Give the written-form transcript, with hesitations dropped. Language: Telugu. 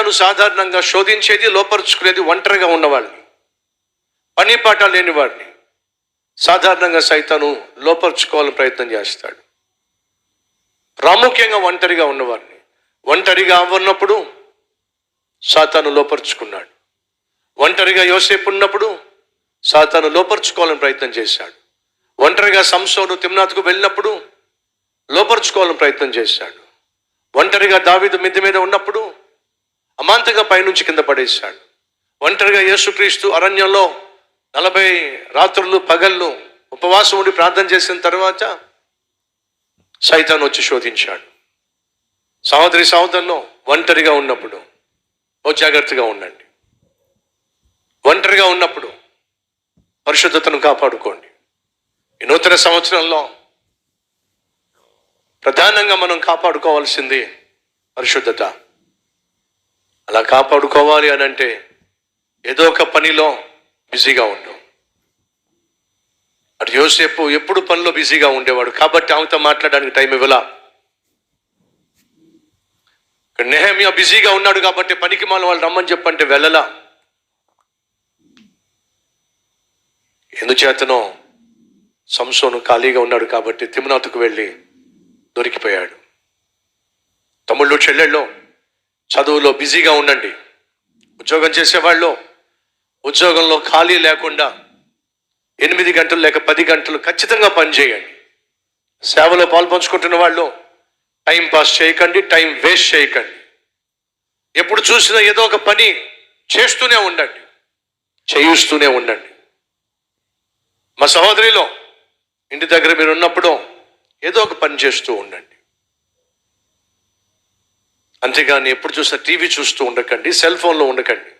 సైతాను సాధారణంగా శోధించేది, లోపరుచుకునేది ఒంటరిగా ఉన్నవాళ్ళని, పని పాట లేని వాడిని సాధారణంగా సైతాను లోపరుచుకోవాలని ప్రయత్నం చేస్తాడు. ప్రాముఖ్యంగా ఒంటరిగా ఉన్నవాడిని. ఒంటరిగా ఉన్నప్పుడు సాతాను లోపరుచుకున్నాడు. ఒంటరిగా యోసేపు ఉన్నప్పుడు సాతాను లోపరుచుకోవాలని ప్రయత్నం చేశాడు. ఒంటరిగా సంసోను తిమ్నాతుకు వెళ్ళినప్పుడు లోపరుచుకోవాలని ప్రయత్నం చేశాడు. ఒంటరిగా దావీదు మిద్దె మీద ఉన్నప్పుడు అమాంతంగా పైనుంచి కింద పడేశాడు. ఒంటరిగా యేసుక్రీస్తు అరణ్యంలో 40 రాత్రులు పగళ్ళు ఉపవాసం ఉండి ప్రార్థన చేసిన తర్వాత సైతాను వచ్చి శోధించాడు. సహోదరి సహోదరులు, ఒంటరిగా ఉన్నప్పుడు జాగ్రత్తగా ఉండండి. ఒంటరిగా ఉన్నప్పుడు పరిశుద్ధతను కాపాడుకోండి. ఈ నూతన సంవత్సరంలో ప్రధానంగా మనం కాపాడుకోవాల్సింది పరిశుద్ధత. అలా కాపాడుకోవాలి అని అంటే ఏదో ఒక పనిలో బిజీగా ఉండు. అటు యోసేపు ఎప్పుడు పనిలో బిజీగా ఉండేవాడు కాబట్టి ఆమెతో మాట్లాడడానికి టైం ఇవ్వలా. నెహెమ్యా బిజీగా ఉన్నాడు కాబట్టి పనికి మాల వాళ్ళు రమ్మని చెప్పంటే వెళ్ళలా. ఎందుచేతనో సంసోను ఖాళీగా ఉన్నాడు కాబట్టి తిమ్నాతుకు వెళ్ళి దొరికిపోయాడు. తమ్ముళ్ళు చెల్లెళ్ళు, చదువులో బిజీగా ఉండండి. ఉద్యోగం చేసేవాళ్ళు ఉద్యోగంలో ఖాళీ లేకుండా 8 గంటలు లేక 10 గంటలు ఖచ్చితంగా పనిచేయండి. సేవలో పాల్పంచుకుంటున్న వాళ్ళు టైం పాస్ చేయకండి, టైం వేస్ట్ చేయకండి. ఎప్పుడు చూసినా ఏదో ఒక పని చేస్తూనే ఉండండి, చేయిస్తూనే ఉండండి. మా సహోదరిలో ఇంటి దగ్గర మీరు ఉన్నప్పుడు ఏదో ఒక పని చేస్తూ ఉండండి. అంతేగాని ఎప్పుడు చూసినా టీవీ చూస్తూ ఉండకండి, సెల్ ఫోన్లో ఉండకండి.